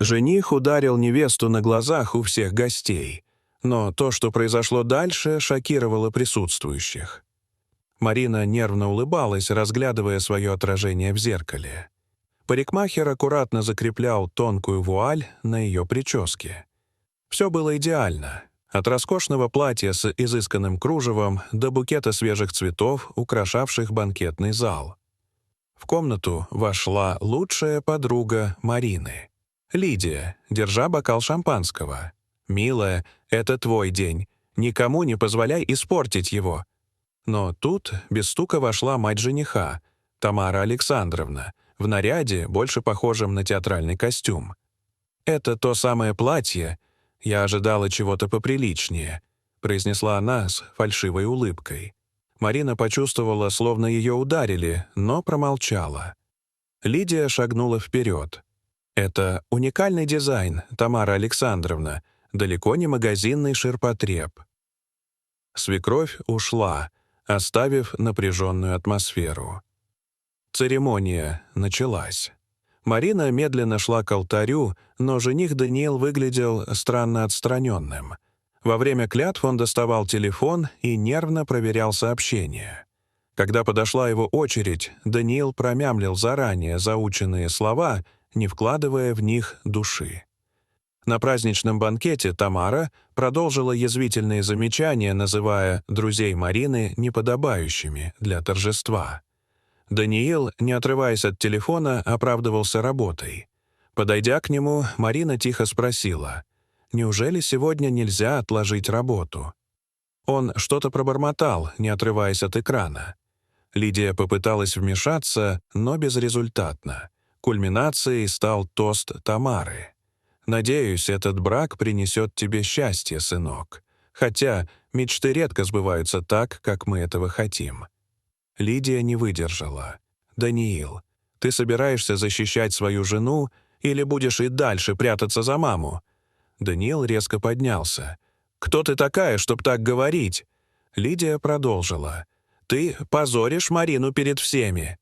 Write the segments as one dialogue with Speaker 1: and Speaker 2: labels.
Speaker 1: Жених ударил невесту на глазах у всех гостей, но то, что произошло дальше, шокировало присутствующих. Марина нервно улыбалась, разглядывая свое отражение в зеркале. Парикмахер аккуратно закреплял тонкую вуаль на ее прическе. Все было идеально. От роскошного платья с изысканным кружевом до букета свежих цветов, украшавших банкетный зал. В комнату вошла лучшая подруга Марины. Лидия, держа бокал шампанского. «Милая, это твой день. Никому не позволяй испортить его». Но тут без стука вошла мать жениха, Тамара Александровна, в наряде, больше похожем на театральный костюм. «Это то самое платье. Я ожидала чего-то поприличнее», — произнесла она с фальшивой улыбкой. Марина почувствовала, словно ее ударили, но промолчала. Лидия шагнула вперед. «Это уникальный дизайн, Тамара Александровна, далеко не магазинный ширпотреб». Свекровь ушла, оставив напряженную атмосферу. Церемония началась. Марина медленно шла к алтарю, но жених Даниил выглядел странно отстраненным. Во время клятв он доставал телефон и нервно проверял сообщения. Когда подошла его очередь, Даниил промямлил заранее заученные слова, не вкладывая в них души. На праздничном банкете Тамара продолжила язвительные замечания, называя друзей Марины неподобающими для торжества. Даниил, не отрываясь от телефона, оправдывался работой. Подойдя к нему, Марина тихо спросила: «Неужели сегодня нельзя отложить работу?» Он что-то пробормотал, не отрываясь от экрана. Лидия попыталась вмешаться, но безрезультатно. Кульминацией стал тост Тамары. «Надеюсь, этот брак принесет тебе счастье, сынок. Хотя мечты редко сбываются так, как мы этого хотим». Лидия не выдержала. «Даниил, ты собираешься защищать свою жену или будешь и дальше прятаться за маму?» Даниил резко поднялся. «Кто ты такая, чтоб так говорить?» Лидия продолжила. «Ты позоришь Марину перед всеми».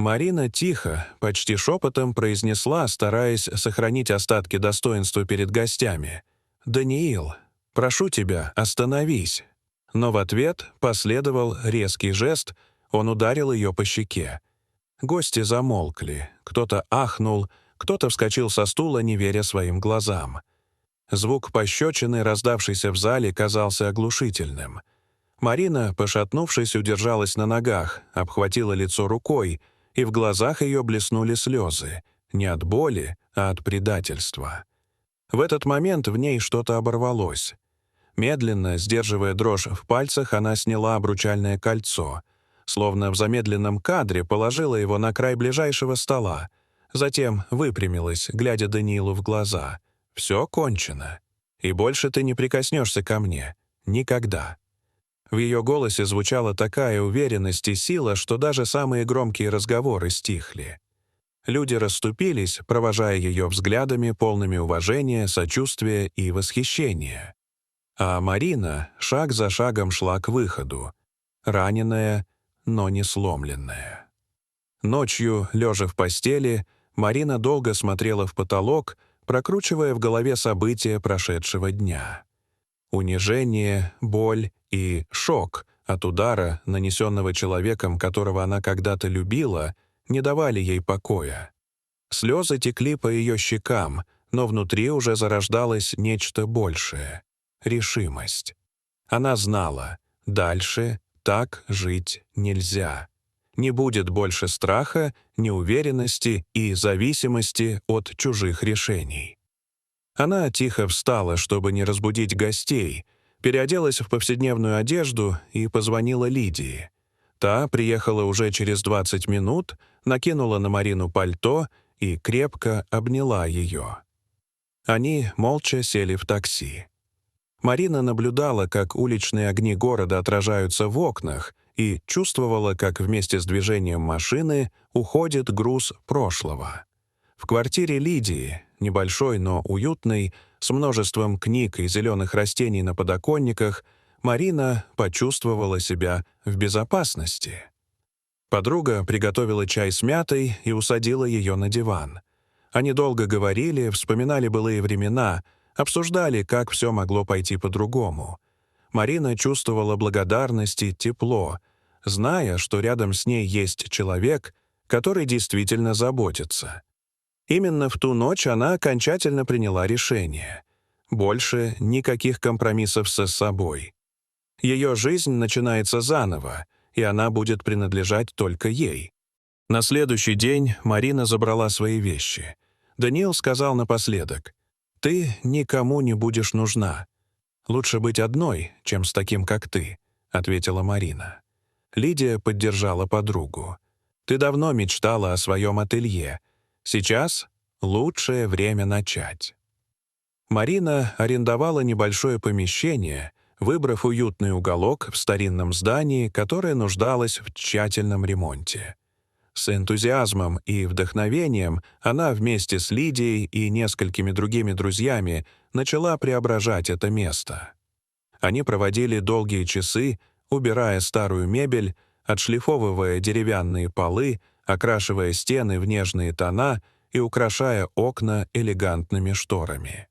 Speaker 1: Марина тихо, почти шепотом произнесла, стараясь сохранить остатки достоинства перед гостями: «Даниил, прошу тебя, остановись». Но в ответ последовал резкий жест, он ударил ее по щеке. Гости замолкли, кто-то ахнул, кто-то вскочил со стула, не веря своим глазам. Звук пощечины, раздавшийся в зале, казался оглушительным. Марина, пошатнувшись, удержалась на ногах, обхватила лицо рукой, и в глазах ее блеснули слезы, не от боли, а от предательства. В этот момент в ней что-то оборвалось. Медленно, сдерживая дрожь в пальцах, она сняла обручальное кольцо, словно в замедленном кадре положила его на край ближайшего стола, затем выпрямилась, глядя Даниилу в глаза. «Все кончено. И больше ты не прикоснешься ко мне. Никогда». В ее голосе звучала такая уверенность и сила, что даже самые громкие разговоры стихли. Люди расступились, провожая ее взглядами, полными уважения, сочувствия и восхищения. А Марина шаг за шагом шла к выходу, раненая, но не сломленная. Ночью, лежа в постели, Марина долго смотрела в потолок, прокручивая в голове события прошедшего дня. Унижение, боль и шок от удара, нанесенного человеком, которого она когда-то любила, не давали ей покоя. Слезы текли по ее щекам, но внутри уже зарождалось нечто большее — решимость. Она знала, дальше так жить нельзя. Не будет больше страха, неуверенности и зависимости от чужих решений. Она тихо встала, чтобы не разбудить гостей, переоделась в повседневную одежду и позвонила Лидии. Та приехала уже через 20 минут, накинула на Марину пальто и крепко обняла ее. Они молча сели в такси. Марина наблюдала, как уличные огни города отражаются в окнах, и чувствовала, как вместе с движением машины уходит груз прошлого. В квартире Лидии, небольшой, но уютной, с множеством книг и зеленых растений на подоконниках, Марина почувствовала себя в безопасности. Подруга приготовила чай с мятой и усадила ее на диван. Они долго говорили, вспоминали былые времена, обсуждали, как все могло пойти по-другому. Марина чувствовала благодарность и тепло, зная, что рядом с ней есть человек, который действительно заботится. Именно в ту ночь она окончательно приняла решение. Больше никаких компромиссов с собой. Ее жизнь начинается заново, и она будет принадлежать только ей. На следующий день Марина забрала свои вещи. Даниил сказал напоследок: «Ты никому не будешь нужна. Лучше быть одной, чем с таким, как ты», — ответила Марина. Лидия поддержала подругу. «Ты давно мечтала о своем ателье. Сейчас лучшее время начать». Марина арендовала небольшое помещение, выбрав уютный уголок в старинном здании, которое нуждалось в тщательном ремонте. С энтузиазмом и вдохновением она вместе с Лидией и несколькими другими друзьями начала преображать это место. Они проводили долгие часы, убирая старую мебель, отшлифовывая деревянные полы, окрашивая стены в нежные тона и украшая окна элегантными шторами.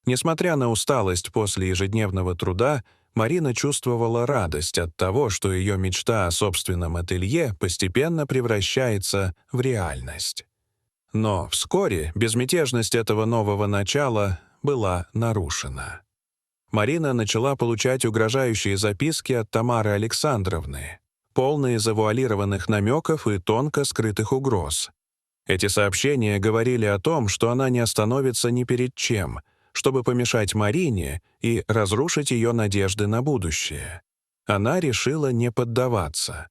Speaker 1: Несмотря на усталость после ежедневного труда, Марина чувствовала радость от того, что ее мечта о собственном ателье постепенно превращается в реальность. Но вскоре безмятежность этого нового начала была нарушена. Марина начала получать угрожающие записки от Тамары Александровны, полные завуалированных намеков и тонко скрытых угроз. Эти сообщения говорили о том, что она не остановится ни перед чем, чтобы помешать Марине и разрушить ее надежды на будущее. Она решила не поддаваться.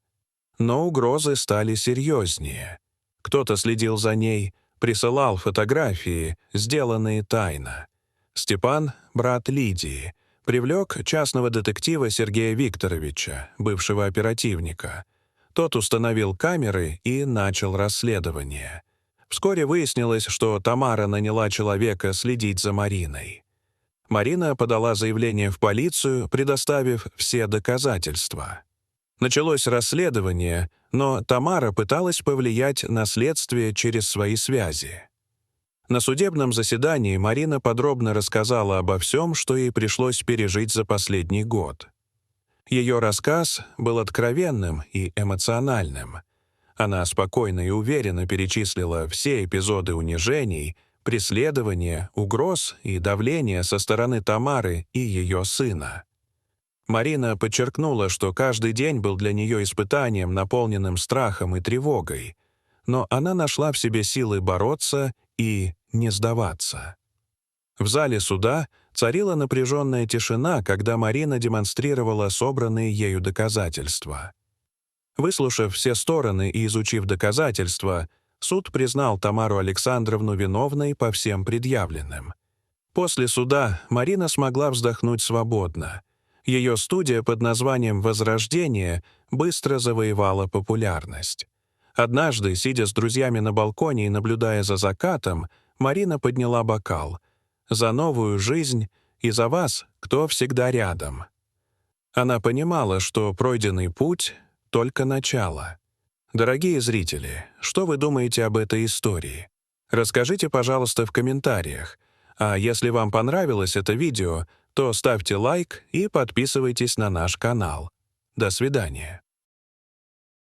Speaker 1: Но угрозы стали серьезнее. Кто-то следил за ней, присылал фотографии, сделанные тайно. Степан, брат Лидии, привлек частного детектива Сергея Викторовича, бывшего оперативника. Тот установил камеры и начал расследование. Вскоре выяснилось, что Тамара наняла человека следить за Мариной. Марина подала заявление в полицию, предоставив все доказательства. Началось расследование, но Тамара пыталась повлиять на следствие через свои связи. На судебном заседании Марина подробно рассказала обо всем, что ей пришлось пережить за последний год. Ее рассказ был откровенным и эмоциональным. Она спокойно и уверенно перечислила все эпизоды унижений, преследования, угроз и давления со стороны Тамары и ее сына. Марина подчеркнула, что каждый день был для нее испытанием, наполненным страхом и тревогой, но она нашла в себе силы бороться и не сдаваться. В зале суда царила напряженная тишина, когда Марина демонстрировала собранные ею доказательства. Выслушав все стороны и изучив доказательства, суд признал Тамару Александровну виновной по всем предъявленным. После суда Марина смогла вздохнуть свободно. Ее студия под названием «Возрождение» быстро завоевала популярность. Однажды, сидя с друзьями на балконе и наблюдая за закатом, Марина подняла бокал. «За новую жизнь и за вас, кто всегда рядом». Она понимала, что пройденный путь — только начало. Дорогие зрители, что вы думаете об этой истории? Расскажите, пожалуйста, в комментариях. А если вам понравилось это видео, то ставьте лайк и подписывайтесь на наш канал. До свидания.